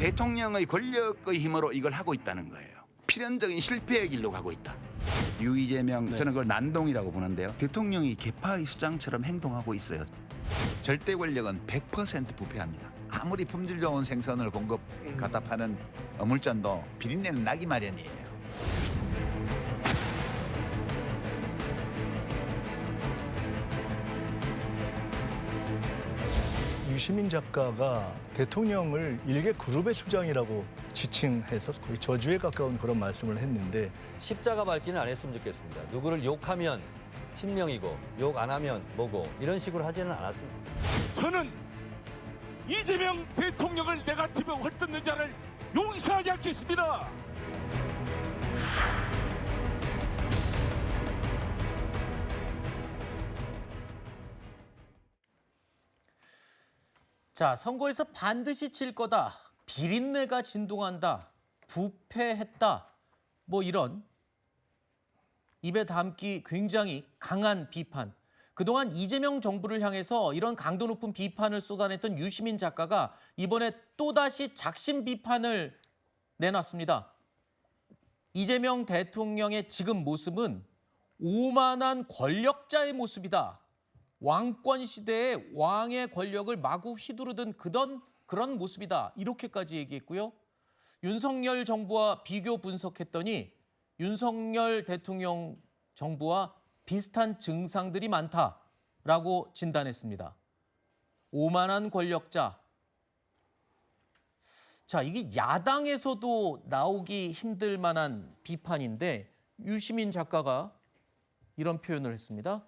대통령의 권력의 힘으로 이걸 하고 있다는 거예요. 필연적인 실패의 길로 가고 있다. 이재명 네. 저는 그걸 난동이라고 보는데요. 대통령이 개파의 수장처럼 행동하고 있어요. 절대 권력은 100% 부패합니다. 아무리 품질 좋은 생선을 갖다 파는 어물전도 비린내는 나기 마련이에요. 유시민 작가가 대통령을 일개 그룹의 수장이라고 지칭해서 거의 저주에 가까운 그런 말씀을 했는데 십자가 밟기는 안 했으면 좋겠습니다. 누구를 욕하면 친명이고 욕 안 하면 뭐고 이런 식으로 하지는 않았습니다. 저는 이재명 대통령을 네거티브 헐뜯는 자를 용서하지 않겠습니다. 자, 선거에서 반드시 질 거다. 비린내가 진동한다. 부패했다. 뭐 이런 입에 담기 굉장히 강한 비판. 그동안 이재명 정부를 향해서 이런 강도 높은 비판을 쏟아냈던 유시민 작가가 이번에 또다시 작심 비판을 내놨습니다. 이재명 대통령의 지금 모습은 오만한 권력자의 모습이다. 왕권 시대의 왕의 권력을 마구 휘두르던 그런 모습이다. 이렇게까지 얘기했고요. 윤석열 정부와 비교 분석했더니 윤석열 대통령 정부와 비슷한 증상들이 많다라고 진단했습니다. 오만한 권력자. 자, 이게 야당에서도 나오기 힘들 만한 비판인데 유시민 작가가 이런 표현을 했습니다.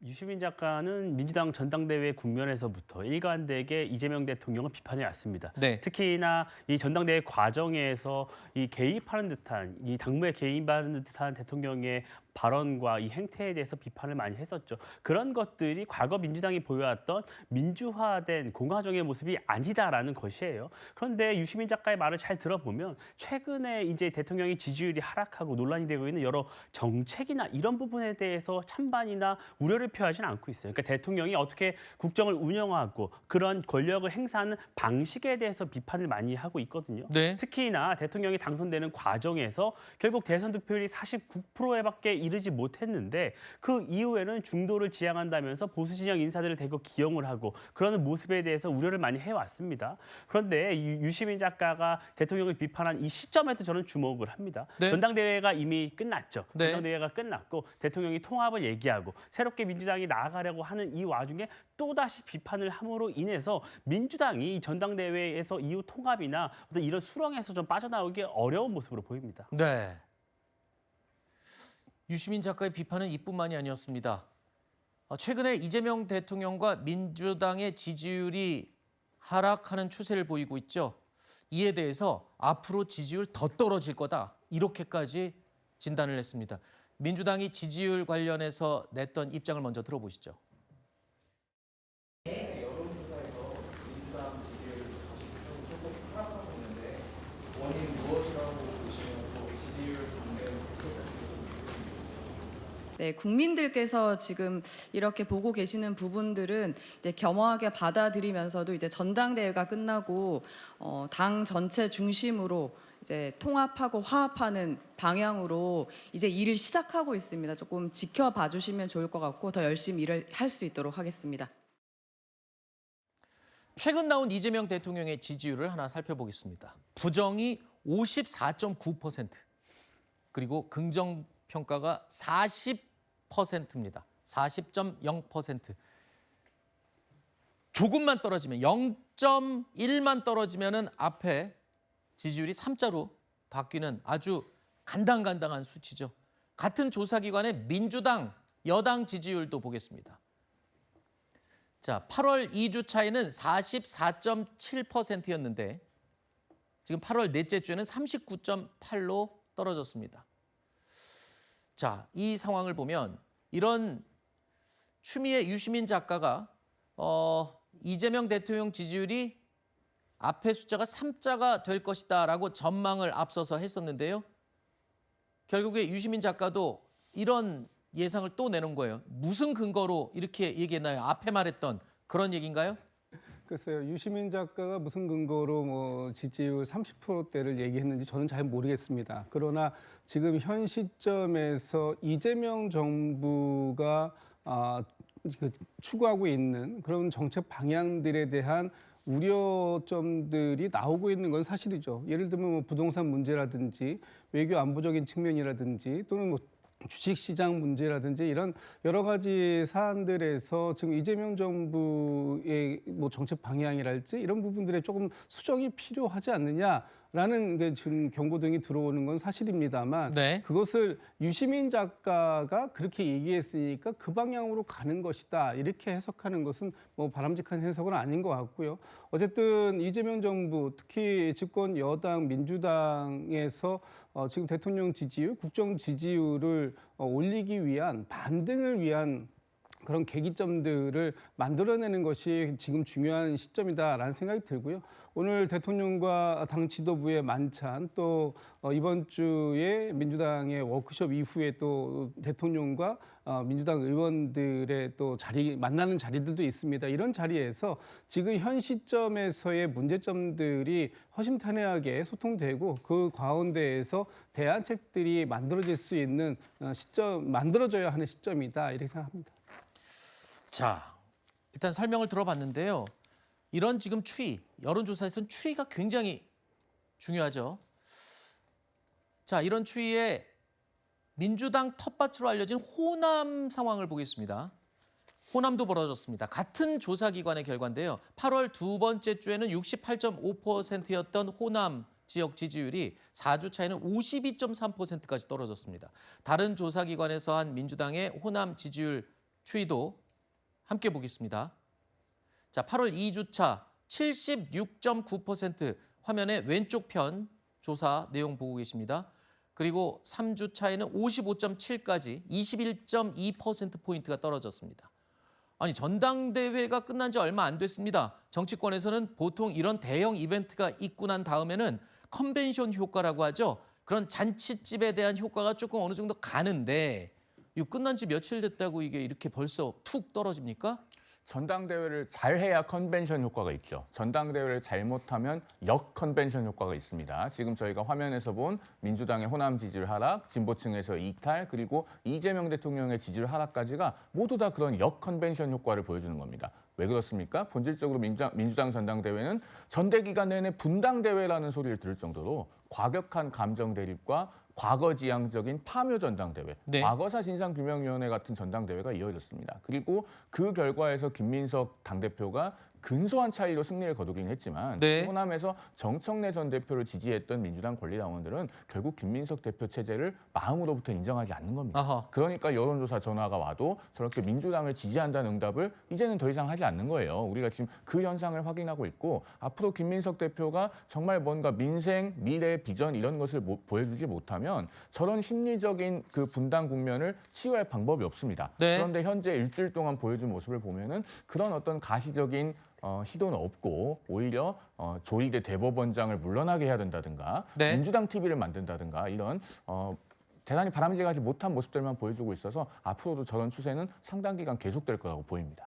유시민 작가는 민주당 전당대회 국면에서부터 일관되게 이재명 대통령을 비판해 왔습니다. 네. 특히나 이 전당대회 과정에서 이 개입하는 듯한 이 당무에 개입하는 듯한 대통령의 발언과 이 행태에 대해서 비판을 많이 했었죠. 그런 것들이 과거 민주당이 보여왔던 민주화된 공화정의 모습이 아니다라는 것이에요. 그런데 유시민 작가의 말을 잘 들어보면 최근에 이제 대통령의 지지율이 하락하고 논란이 되고 있는 여러 정책이나 이런 부분에 대해서 찬반이나 우려를 표하지는 않고 있어요. 그러니까 대통령이 어떻게 국정을 운영하고 그런 권력을 행사하는 방식에 대해서 비판을 많이 하고 있거든요. 네. 특히나 대통령이 당선되는 과정에서 결국 대선 득표율이 49%에밖에 이르지 못했는데 그 이후에는 중도를 지향한다면서 보수 진영 인사들을 대거 기용을 하고 그러는 모습에 대해서 우려를 많이 해왔습니다. 그런데 유시민 작가가 대통령을 비판한 이 시점에도 저는 주목을 합니다. 네. 전당대회가 이미 끝났죠. 네. 전당대회가 끝났고 대통령이 통합을 얘기하고 새롭게 민주당이 나아가려고 하는 이 와중에 또다시 비판을 함으로 인해서 민주당이 전당대회에서 이후 통합이나 어떤 이런 수렁에서 좀 빠져나오기 어려운 모습으로 보입니다. 네. 유시민 작가의 비판은 이뿐만이 아니었습니다. 최근에 이재명 대통령과 민주당의 지지율이 하락하는 추세를 보이고 있죠. 이에 대해서 앞으로 지지율 더 떨어질 거다. 이렇게까지 진단을 했습니다. 민주당이 지지율 관련해서 냈던 입장을 먼저 들어보시죠. 여론조사에서 민주당 지지율 조금 하락하고 있는데 원인 무엇이라고 보시면 또 지지율 반대는 네, 국민들께서 지금 이렇게 보고 계시는 부분들은 이제 겸허하게 받아들이면서도 이제 전당대회가 끝나고 당 전체 중심으로 이제 통합하고 화합하는 방향으로 이제 일을 시작하고 있습니다. 조금 지켜봐 주시면 좋을 것 같고 더 열심히 일을 할 수 있도록 하겠습니다. 최근 나온 이재명 대통령의 지지율을 하나 살펴보겠습니다. 부정이 54.9%, 그리고 긍정 평가가 40%입니다. 40.0%. 조금만 떨어지면 0.1만 떨어지면은 앞에 지지율이 3자로 바뀌는 아주 간당간당한 수치죠. 같은 조사기관의 민주당 여당 지지율도 보겠습니다. 자, 8월 2주 차이는 44.7%였는데 지금 8월 넷째 주에는 39.8로 떨어졌습니다. 자, 이 상황을 보면 이런 추미애 유시민 작가가 이재명 대통령 지지율이 앞에 숫자가 3자가 될 것이다 라고 전망을 앞서서 했었는데요. 결국에 유시민 작가도 이런 예상을 또 내는 거예요. 무슨 근거로 이렇게 얘기했나요? 앞에 말했던 그런 얘기인가요? 글쎄요, 유시민 작가가 무슨 근거로 뭐 지지율 30%대를 얘기했는지 저는 잘 모르겠습니다. 그러나 지금 현 시점에서 이재명 정부가 추구하고 있는 그런 정책 방향들에 대한 우려점들이 나오고 있는 건 사실이죠. 예를 들면 뭐 부동산 문제라든지 외교 안보적인 측면이라든지 또는 뭐 주식시장 문제라든지 이런 여러 가지 사안들에서 지금 이재명 정부의 뭐 정책 방향이랄지 이런 부분들에 조금 수정이 필요하지 않느냐라는 게 지금 경고등이 들어오는 건 사실입니다만 네. 그것을 유시민 작가가 그렇게 얘기했으니까 그 방향으로 가는 것이다 이렇게 해석하는 것은 뭐 바람직한 해석은 아닌 것 같고요. 어쨌든 이재명 정부 특히 집권 여당 민주당에서 지금 대통령 지지율, 국정 지지율을 올리기 위한 반등을 위한 그런 계기점들을 만들어내는 것이 지금 중요한 시점이다라는 생각이 들고요. 오늘 대통령과 당 지도부의 만찬 또 이번 주에 민주당의 워크숍 이후에 또 대통령과 민주당 의원들의 또 만나는 자리들도 있습니다. 이런 자리에서 지금 현 시점에서의 문제점들이 허심탄회하게 소통되고 그 가운데에서 대안책들이 만들어질 수 있는 만들어져야 하는 시점이다 이렇게 생각합니다. 자, 일단 설명을 들어봤는데요. 이런 지금 추이, 여론조사에서는 추이가 굉장히 중요하죠. 자, 이런 추이에 민주당 텃밭으로 알려진 호남 상황을 보겠습니다. 호남도 벌어졌습니다. 같은 조사기관의 결과인데요. 8월 두 번째 주에는 68.5%였던 호남 지역 지지율이 4주 차에는 52.3%까지 떨어졌습니다. 다른 조사기관에서 한 민주당의 호남 지지율 추이도 함께 보겠습니다. 자, 8월 2주차 76.9% 화면의 왼쪽 편 조사 내용 보고 계십니다. 그리고 3주차에는 55.7까지 21.2%포인트가 떨어졌습니다. 아니, 전당대회가 끝난 지 얼마 안 됐습니다. 정치권에서는 보통 이런 대형 이벤트가 있고 난 다음에는 컨벤션 효과라고 하죠. 그런 잔치집에 대한 효과가 조금 어느 정도 가는데 이거 끝난 지 며칠 됐다고 이게 이렇게 벌써 툭 떨어집니까? 전당대회를 잘해야 컨벤션 효과가 있죠. 전당대회를 잘못하면 역 컨벤션 효과가 있습니다. 지금 저희가 화면에서 본 민주당의 호남 지지율 하락, 진보층에서 이탈, 그리고 이재명 대통령의 지지율 하락까지가 모두 다 그런 역 컨벤션 효과를 보여주는 겁니다. 왜 그렇습니까? 본질적으로 민주당 전당대회는 전대 기간 내내 분당대회라는 소리를 들을 정도로 과격한 감정 대립과 과거지향적인 파묘 전당대회, 네. 과거사 진상규명위원회 같은 전당대회가 이어졌습니다. 그리고 그 결과에서 김민석 당대표가 근소한 차이로 승리를 거두긴 했지만 네. 호남에서 정청래 전 대표를 지지했던 민주당 권리당원들은 결국 김민석 대표 체제를 마음으로부터 인정하지 않는 겁니다. 아하. 그러니까 여론조사 전화가 와도 저렇게 민주당을 지지한다는 응답을 이제는 더 이상 하지 않는 거예요. 우리가 지금 그 현상을 확인하고 있고 앞으로 김민석 대표가 정말 뭔가 민생, 미래, 비전 이런 것을 보여주지 못하면 저런 심리적인 그 분당 국면을 치유할 방법이 없습니다. 네. 그런데 현재 일주일 동안 보여준 모습을 보면은 그런 어떤 가시적인 시도는 없고 오히려 조희대 대법원장을 물러나게 해야 된다든가 네. 민주당 TV를 만든다든가 이런 대단히 바람직하지 못한 모습들만 보여주고 있어서 앞으로도 저런 추세는 상당 기간 계속될 거라고 보입니다.